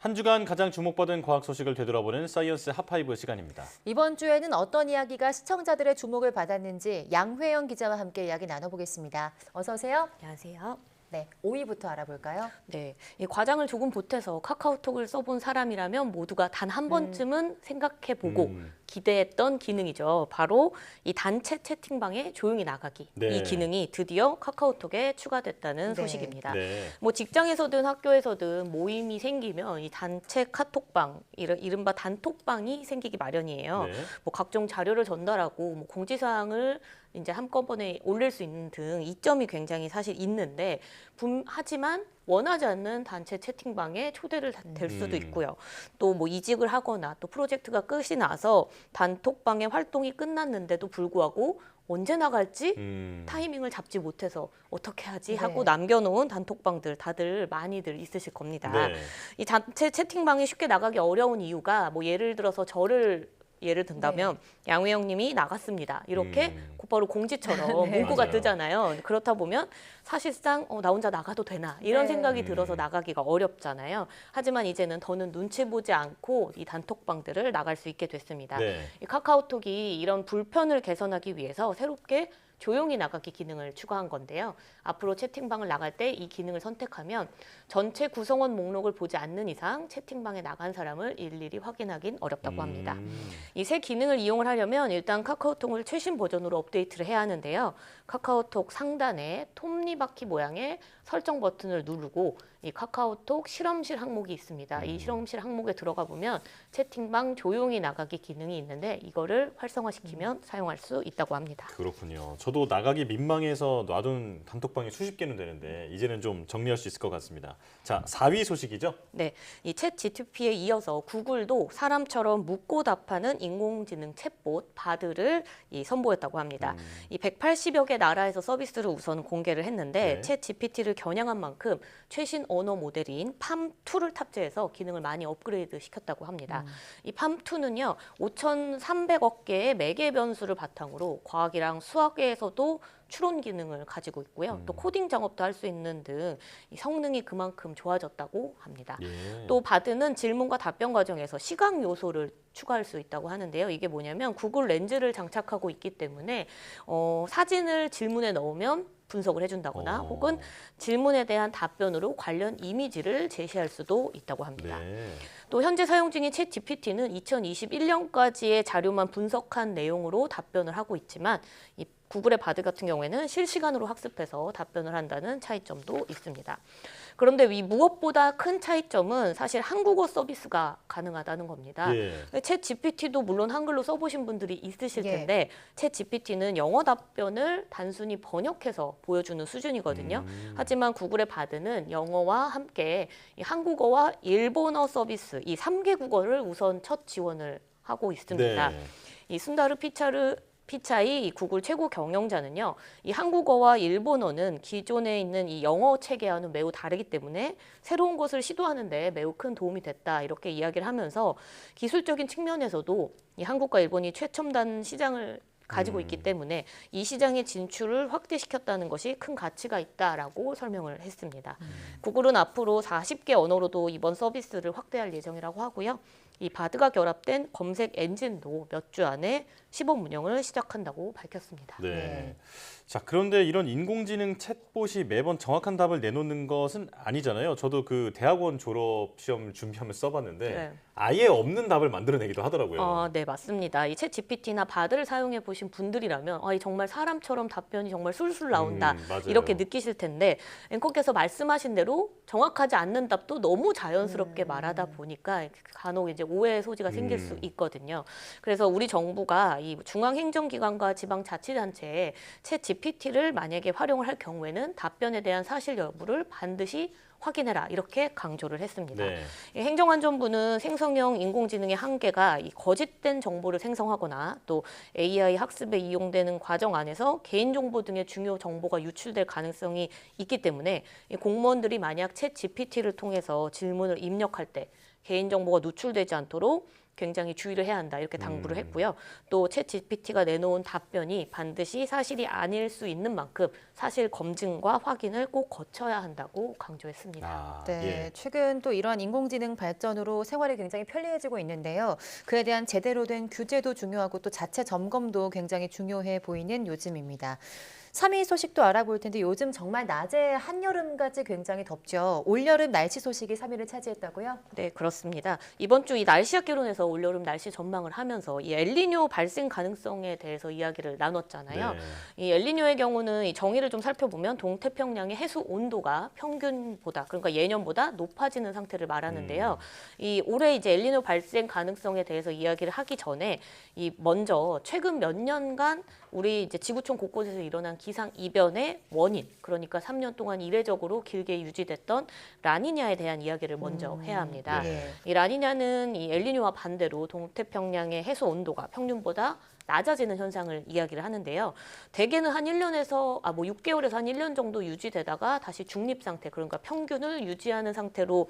한 주간 가장 주목받은 과학 소식을 되돌아보는 사이언스 핫파이브 시간입니다. 이번 주에는 어떤 이야기가 시청자들의 주목을 받았는지 양회영 기자와 함께 이야기 나눠보겠습니다. 어서 오세요. 안녕하세요. 네, 5위부터 알아볼까요? 네, 이 과장을 조금 보태서 카카오톡을 써본 사람이라면 모두가 단 한 번쯤은 생각해보고 기대했던 기능이죠. 바로 이 단체 채팅방에 조용히 나가기. 네. 이 기능이 드디어 카카오톡에 추가됐다는 네. 소식입니다. 네. 뭐 직장에서든 학교에서든 모임이 생기면 이 단체 카톡방, 이른바 단톡방이 생기기 마련이에요. 네. 뭐 각종 자료를 전달하고 뭐 공지사항을 이제 한꺼번에 올릴 수 있는 등 이점이 굉장히 사실 있는데 하지만 원하지 않는 단체 채팅방에 초대를 될 수도 있고요. 또 뭐 이직을 하거나 또 프로젝트가 끝이 나서 단톡방의 활동이 끝났는데도 불구하고 언제 나갈지 타이밍을 잡지 못해서 어떻게 하지 하고 네. 남겨놓은 단톡방들 다들 많이들 있으실 겁니다. 네. 이 단체 채팅방에 쉽게 나가기 어려운 이유가 뭐 예를 들어서 저를 예를 든다면 양회영 님이 나갔습니다. 이렇게 곧바로 공지처럼 네. 문구가 맞아요. 뜨잖아요. 그렇다 보면 사실상 나 혼자 나가도 되나 이런 네. 생각이 들어서 나가기가 어렵잖아요. 하지만 이제는 더는 눈치 보지 않고 이 단톡방들을 나갈 수 있게 됐습니다. 네. 이 카카오톡이 이런 불편을 개선하기 위해서 새롭게 조용히 나가기 기능을 추가한 건데요. 앞으로 채팅방을 나갈 때 이 기능을 선택하면 전체 구성원 목록을 보지 않는 이상 채팅방에 나간 사람을 일일이 확인하긴 어렵다고 합니다. 이 새 기능을 이용을 하려면 일단 카카오톡을 최신 버전으로 업데이트를 해야 하는데요. 카카오톡 상단에 톱니바퀴 모양의 설정 버튼을 누르고 이 카카오톡 실험실 항목이 있습니다. 이 실험실 항목에 들어가 보면 채팅방 조용히 나가기 기능이 있는데 이거를 활성화시키면 사용할 수 있다고 합니다. 그렇군요. 저도 나가기 민망해서 놔둔 단톡방이 수십 개는 되는데 이제는 좀 정리할 수 있을 것 같습니다. 자, 4위 소식이죠? 네, 이 챗 GTP에 이어서 구글도 사람처럼 묻고 답하는 인공지능 챗봇 바드를 선보였다고 합니다. 이 180여 개 나라에서 서비스를 우선 공개를 했는데 네. 챗 GPT를 겨냥한 만큼 최신 언어 모델인 팜2를 탑재해서 기능을 많이 업그레이드 시켰다고 합니다. 이 팜2는요, 5,300억 개의 매개 변수를 바탕으로 과학이랑 수학에서도 추론 기능을 가지고 있고요. 또 코딩 작업도 할 수 있는 등 이 성능이 그만큼 좋아졌다고 합니다. 예. 또 바드는 질문과 답변 과정에서 시각 요소를 추가할 수 있다고 하는데요. 이게 뭐냐면 구글 렌즈를 장착하고 있기 때문에 사진을 질문에 넣으면 분석을 해준다거나 혹은 질문에 대한 답변으로 관련 이미지를 제시할 수도 있다고 합니다. 네. 또 현재 사용 중인 챗 GPT는 2021년까지의 자료만 분석한 내용으로 답변을 하고 있지만 이 구글의 바드 같은 경우에는 실시간으로 학습해서 답변을 한다는 차이점도 있습니다. 그런데 이 무엇보다 큰 차이점은 사실 한국어 서비스가 가능하다는 겁니다. 예. 챗 GPT도 물론 한글로 써보신 분들이 있으실 예. 텐데 챗 GPT는 영어 답변을 단순히 번역해서 보여주는 수준이거든요. 하지만 구글의 바드는 영어와 함께 이 한국어와 일본어 서비스 이 3개 국어를 우선 첫 지원을 하고 있습니다. 네. 이 순다르 피차이 이 구글 최고 경영자는요, 이 한국어와 일본어는 기존에 있는 이 영어 체계와는 매우 다르기 때문에 새로운 것을 시도하는데 매우 큰 도움이 됐다 이렇게 이야기를 하면서 기술적인 측면에서도 이 한국과 일본이 최첨단 시장을 가지고 있기 때문에 이 시장의 진출을 확대시켰다는 것이 큰 가치가 있다라고 설명을 했습니다. 구글은 앞으로 40개 언어로도 이번 서비스를 확대할 예정이라고 하고요. 이 바드가 결합된 검색 엔진도 몇 주 안에 시범 운영을 시작한다고 밝혔습니다. 네. 자, 그런데 이런 인공지능 챗봇이 매번 정확한 답을 내놓는 것은 아니잖아요. 저도 그 대학원 졸업 시험 준비하면서 써봤는데 네. 아예 없는 답을 만들어내기도 하더라고요. 네, 맞습니다. 이 챗 GPT나 바드를 사용해 보신 분들이라면 이 정말 사람처럼 답변이 정말 술술 나온다 맞아요. 이렇게 느끼실 텐데 앵커께서 말씀하신 대로 정확하지 않는 답도 너무 자연스럽게 말하다 보니까 간혹 이제 오해의 소지가 생길 수 있거든요. 그래서 우리 정부가 이 중앙행정기관과 지방자치단체에 챗 GPT를 만약에 활용을 할 경우에는 답변에 대한 사실 여부를 반드시 확인해라 이렇게 강조를 했습니다. 네. 이 행정안전부는 생성형 인공지능의 한계가 이 거짓된 정보를 생성하거나 또 AI 학습에 이용되는 과정 안에서 개인정보 등의 중요 정보가 유출될 가능성이 있기 때문에 이 공무원들이 만약 챗 GPT를 통해서 질문을 입력할 때 개인정보가 누출되지 않도록 굉장히 주의를 해야 한다 이렇게 당부를 했고요. 또 챗 GPT가 내놓은 답변이 반드시 사실이 아닐 수 있는 만큼 사실 검증과 확인을 꼭 거쳐야 한다고 강조했습니다. 아, 네, 예. 최근 또 이러한 인공지능 발전으로 생활이 굉장히 편리해지고 있는데요. 그에 대한 제대로 된 규제도 중요하고 또 자체 점검도 굉장히 중요해 보이는 요즘입니다. 3위 소식도 알아볼 텐데 요즘 정말 낮에 한여름까지 굉장히 덥죠. 올여름 날씨 소식이 3위를 차지했다고요? 네, 그렇습니다. 이번 주 이 날씨학 개론에서 올여름 날씨 전망을 하면서 이 엘니뇨 발생 가능성에 대해서 이야기를 나눴잖아요. 네. 이 엘니뇨의 경우는 이 정의를 좀 살펴보면 동태평양의 해수 온도가 평균보다 그러니까 예년보다 높아지는 상태를 말하는데요. 이 올해 이제 엘니뇨 발생 가능성에 대해서 이야기를 하기 전에 이 먼저 최근 몇 년간 우리 이제 지구촌 곳곳에서 일어난 기상 이변의 원인, 그러니까 3년 동안 이례적으로 길게 유지됐던 라니냐에 대한 이야기를 먼저 해야 합니다. 네. 이 라니냐는 이 엘니뇨와 반대로 동태평양의 해수 온도가 평균보다 낮아지는 현상을 이야기를 하는데요. 대개는 한 1년에서 6개월에서 한 1년 정도 유지되다가 다시 중립 상태, 그러니까 평균을 유지하는 상태로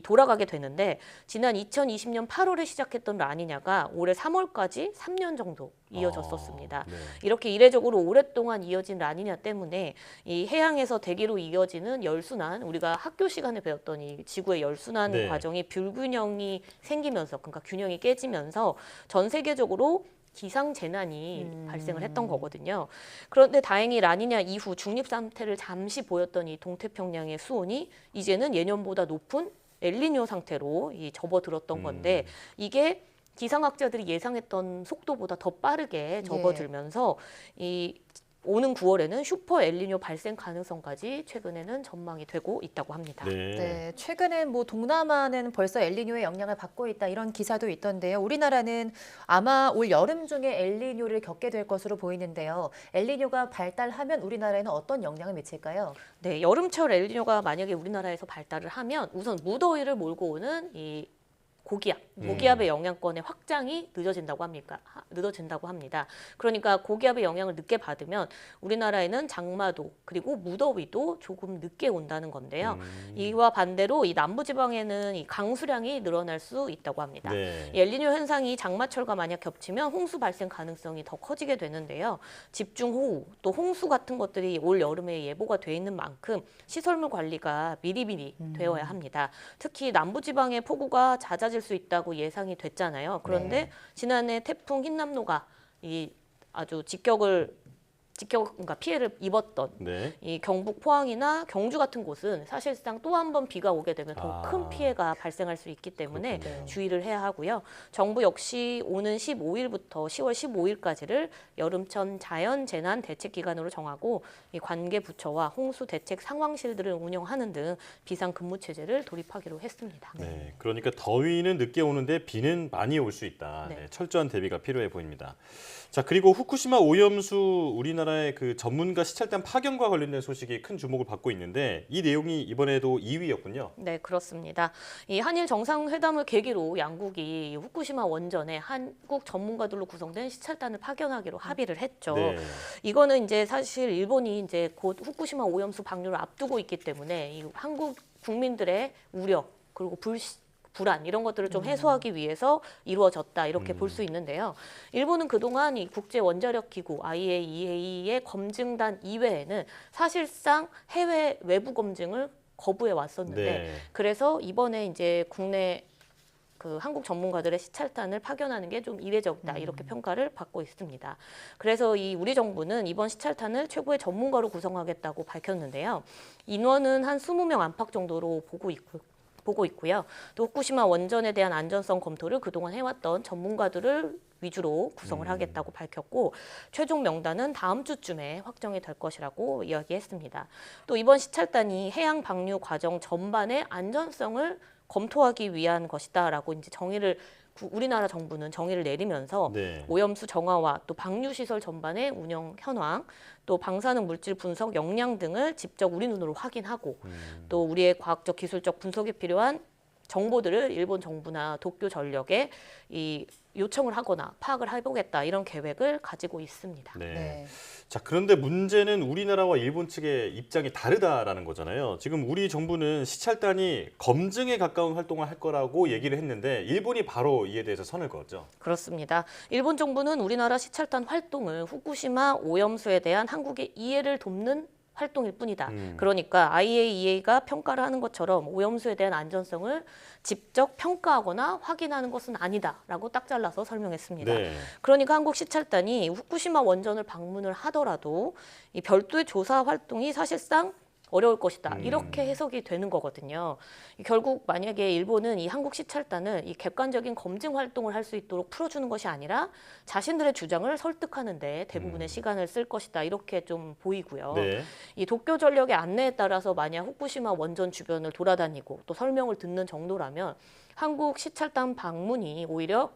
돌아가게 되는데 지난 2020년 8월에 시작했던 라니냐가 올해 3월까지 3년 정도 이어졌었습니다. 네. 이렇게 이례적으로 오랫동안 이어진 라니냐 때문에 이 해양에서 대기로 이어지는 열순환, 우리가 학교 시간에 배웠던 이 지구의 열순환 네. 과정이 불균형이 생기면서, 그러니까 균형이 깨지면서 전 세계적으로 기상 재난이 발생을 했던 거거든요. 그런데 다행히 라니냐 이후 중립 상태를 잠시 보였던 이 동태평양의 수온이 이제는 예년보다 높은 엘니뇨 상태로 접어들었던 건데 이게 기상학자들이 예상했던 속도보다 더 빠르게 접어들면서 이 오는 9월에는 슈퍼 엘니뇨 발생 가능성까지 최근에는 전망이 되고 있다고 합니다. 네. 네, 최근에 뭐 동남아는 벌써 엘니뇨의 영향을 받고 있다 이런 기사도 있던데요. 우리나라는 아마 올 여름 중에 엘니뇨를 겪게 될 것으로 보이는데요. 엘니뇨가 발달하면 우리나라에는 어떤 영향을 미칠까요? 네, 여름철 엘니뇨가 만약에 우리나라에서 발달을 하면 우선 무더위를 몰고 오는 이 고기압의 영향권의 확장이 늦어진다고 합니다. 그러니까 고기압의 영향을 늦게 받으면 우리나라에는 장마도 그리고 무더위도 조금 늦게 온다는 건데요. 이와 반대로 이 남부지방에는 이 강수량이 늘어날 수 있다고 합니다. 네. 이 엘니뇨 현상이 장마철과 만약 겹치면 홍수 발생 가능성이 더 커지게 되는데요. 집중호우 또 홍수 같은 것들이 올 여름에 예보가 돼 있는 만큼 시설물 관리가 미리미리 되어야 합니다. 특히 남부지방의 폭우가 잦아질 수 있다고 예상이 됐잖아요. 그런데 지난해 태풍 흰남노가 이 아주 그러니까 피해를 입었던 네. 이 경북 포항이나 경주 같은 곳은 사실상 또 한 번 비가 오게 되면 더 큰 피해가 발생할 수 있기 때문에 그렇군요. 주의를 해야 하고요. 정부 역시 오는 15일부터 10월 15일까지를 여름철 자연재난 대책 기간으로 정하고 이 관계 부처와 홍수 대책 상황실들을 운영하는 등 비상 근무 체제를 도입하기로 했습니다. 네, 그러니까 더위는 늦게 오는데 비는 많이 올 수 있다. 네. 네, 철저한 대비가 필요해 보입니다. 자, 그리고 후쿠시마 오염수 우리나라의 그 전문가 시찰단 파견과 관련된 소식이 큰 주목을 받고 있는데 이 내용이 이번에도 2위였군요. 네, 그렇습니다. 이 한일 정상회담을 계기로 양국이 후쿠시마 원전에 한국 전문가들로 구성된 시찰단을 파견하기로 합의를 했죠. 네. 이거는 이제 사실 일본이 이제 곧 후쿠시마 오염수 방류를 앞두고 있기 때문에 이 한국 국민들의 우려 그리고 불안 이런 것들을 좀 해소하기 위해서 이루어졌다 이렇게 볼 수 있는데요. 일본은 그동안 이 국제 원자력 기구 IAEA의 검증단 이외에는 사실상 해외 외부 검증을 거부해 왔었는데 네. 그래서 이번에 이제 국내 그 한국 전문가들의 시찰단을 파견하는 게 좀 이례적이다 이렇게 평가를 받고 있습니다. 그래서 이 우리 정부는 이번 시찰단을 최고의 전문가로 구성하겠다고 밝혔는데요. 인원은 한 20명 안팎 정도로 보고 있고요. 또 후쿠시마 원전에 대한 안전성 검토를 그동안 해왔던 전문가들을 위주로 구성을 하겠다고 밝혔고 최종 명단은 다음 주쯤에 확정이 될 것이라고 이야기했습니다. 또 이번 시찰단이 해양 방류 과정 전반의 안전성을 검토하기 위한 것이다라고 이제 우리나라 정부는 정의를 내리면서 네. 오염수 정화와 또 방류 시설 전반의 운영 현황, 또 방사능 물질 분석 역량 등을 직접 우리 눈으로 확인하고 또 우리의 과학적 기술적 분석에 필요한 정보들을 일본 정부나 도쿄 전력에 이 요청을 하거나 파악을 해보겠다 이런 계획을 가지고 있습니다. 네. 네. 자, 그런데 문제는 우리나라와 일본 측의 입장이 다르다라는 거잖아요. 지금 우리 정부는 시찰단이 검증에 가까운 활동을 할 거라고 얘기를 했는데 일본이 바로 이에 대해서 선을 그었죠. 그렇습니다. 일본 정부는 우리나라 시찰단 활동을 후쿠시마 오염수에 대한 한국의 이해를 돕는 활동일 뿐이다. 그러니까 IAEA가 평가를 하는 것처럼 오염수에 대한 안전성을 직접 평가하거나 확인하는 것은 아니다라고 딱 잘라서 설명했습니다. 네. 그러니까 한국 시찰단이 후쿠시마 원전을 방문을 하더라도 이 별도의 조사 활동이 사실상 어려울 것이다. 이렇게 해석이 되는 거거든요. 결국 만약에 일본은 이 한국 시찰단을 이 객관적인 검증 활동을 할 수 있도록 풀어주는 것이 아니라 자신들의 주장을 설득하는데 대부분의 시간을 쓸 것이다. 이렇게 좀 보이고요. 네. 이 도쿄 전력의 안내에 따라서 만약 후쿠시마 원전 주변을 돌아다니고 또 설명을 듣는 정도라면 한국 시찰단 방문이 오히려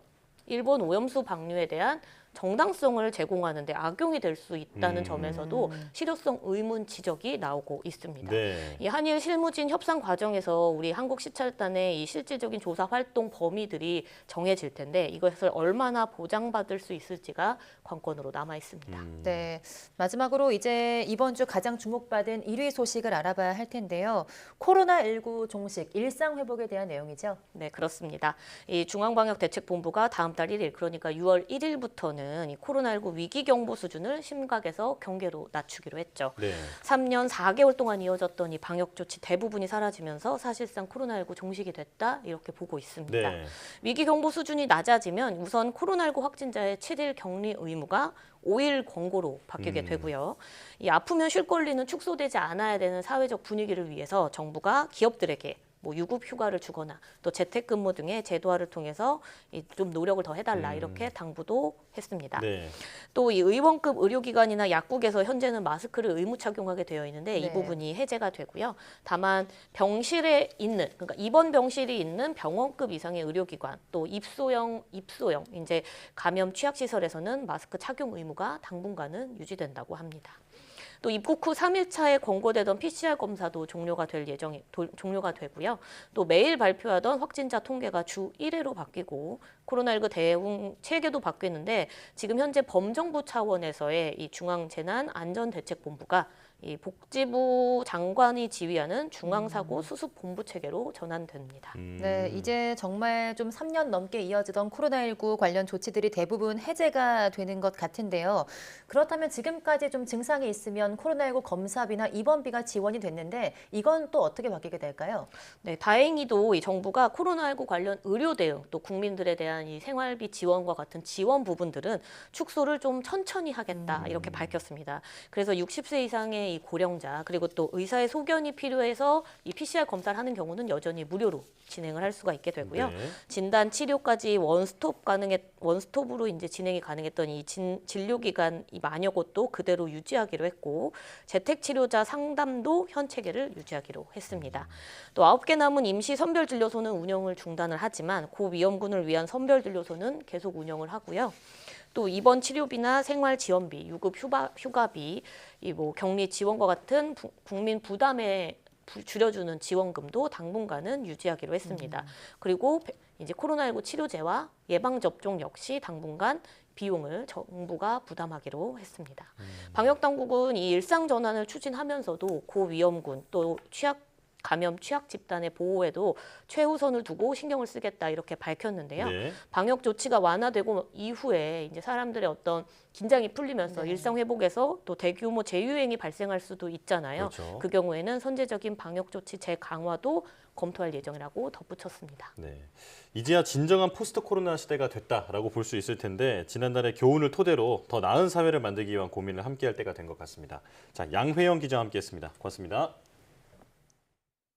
일본 오염수 방류에 대한 정당성을 제공하는 데 악용이 될 수 있다는 점에서도 실효성 의문 지적이 나오고 있습니다. 네. 이 한일 실무진 협상 과정에서 우리 한국 시찰단의 이 실질적인 조사 활동 범위들이 정해질 텐데 이것을 얼마나 보장받을 수 있을지가 관건으로 남아 있습니다. 네, 마지막으로 이제 이번 주 가장 주목받은 1위 소식을 알아봐야 할 텐데요. 코로나19 종식 일상 회복에 대한 내용이죠. 네, 그렇습니다. 이 중앙방역대책본부가 다음 달 1일, 그러니까 6월 1일부터는 이 코로나19 위기 경보 수준을 심각에서 경계로 낮추기로 했죠. 네. 3년 4개월 동안 이어졌던 이 방역 조치 대부분이 사라지면서 사실상 코로나19 종식이 됐다 이렇게 보고 있습니다. 네. 위기 경보 수준이 낮아지면 우선 코로나19 확진자의 7일 격리 의무가 5일 권고로 바뀌게 되고요. 이 아프면 쉴 권리는 축소되지 않아야 되는 사회적 분위기를 위해서 정부가 기업들에게 뭐 유급 휴가를 주거나 또 재택근무 등의 제도화를 통해서 좀 노력을 더 해달라 이렇게 당부도 했습니다. 네. 또 이 의원급 의료기관이나 약국에서 현재는 마스크를 의무 착용하게 되어 있는데 이 네. 부분이 해제가 되고요. 다만 병실에 있는 그러니까 입원 병실이 있는 병원급 이상의 의료기관 또 입소형 이제 감염 취약 시설에서는 마스크 착용 의무가 당분간은 유지된다고 합니다. 또 입국 후 3일차에 권고되던 PCR 검사도 종료가 되고요. 또 매일 발표하던 확진자 통계가 주 1회로 바뀌고 코로나19 대응 체계도 바뀌었는데 지금 현재 범정부 차원에서의 이 중앙재난안전대책본부가 이 복지부 장관이 지휘하는 중앙사고 수습본부 체계로 전환됩니다. 네, 이제 정말 좀 3년 넘게 이어지던 코로나19 관련 조치들이 대부분 해제가 되는 것 같은데요. 그렇다면 지금까지 좀 증상이 있으면 코로나19 검사비나 입원비가 지원이 됐는데 이건 또 어떻게 바뀌게 될까요? 네, 다행히도 이 정부가 코로나19 관련 의료 대응 또 국민들에 대한 이 생활비 지원과 같은 지원 부분들은 축소를 좀 천천히 하겠다 이렇게 밝혔습니다. 그래서 60세 이상의 이 고령자 그리고 또 의사의 소견이 필요해서 이 PCR 검사를 하는 경우는 여전히 무료로 진행을 할 수가 있게 되고요. 네. 진단 치료까지 원스톱으로 이제 진행이 가능했던 이 진료기간 이 만여곳도 그대로 유지하기로 했고 재택 치료자 상담도 현 체계를 유지하기로 했습니다. 또 9개 남은 임시 선별 진료소는 운영을 중단을 하지만 고위험군을 위한 선별 진료소는 계속 운영을 하고요. 또 입원 치료비나 생활 지원비, 유급 휴가비, 이 뭐 격리 지원과 같은 국민 부담에 줄여주는 지원금도 당분간은 유지하기로 했습니다. 그리고 이제 코로나19 치료제와 예방 접종 역시 당분간 비용을 정부가 부담하기로 했습니다. 방역 당국은 이 일상 전환을 추진하면서도 고위험군 또 감염 취약 집단의 보호에도 최우선을 두고 신경을 쓰겠다 이렇게 밝혔는데요. 네. 방역 조치가 완화되고 이후에 이제 사람들의 어떤 긴장이 풀리면서 일상 회복에서 또 대규모 재유행이 발생할 수도 있잖아요. 그렇죠. 그 경우에는 선제적인 방역 조치 재강화도 검토할 예정이라고 덧붙였습니다. 네. 이제야 진정한 포스트 코로나 시대가 됐다라고 볼 수 있을 텐데 지난달의 교훈을 토대로 더 나은 사회를 만들기 위한 고민을 함께할 때가 된 것 같습니다. 자, 양회영 기자와 함께했습니다. 고맙습니다.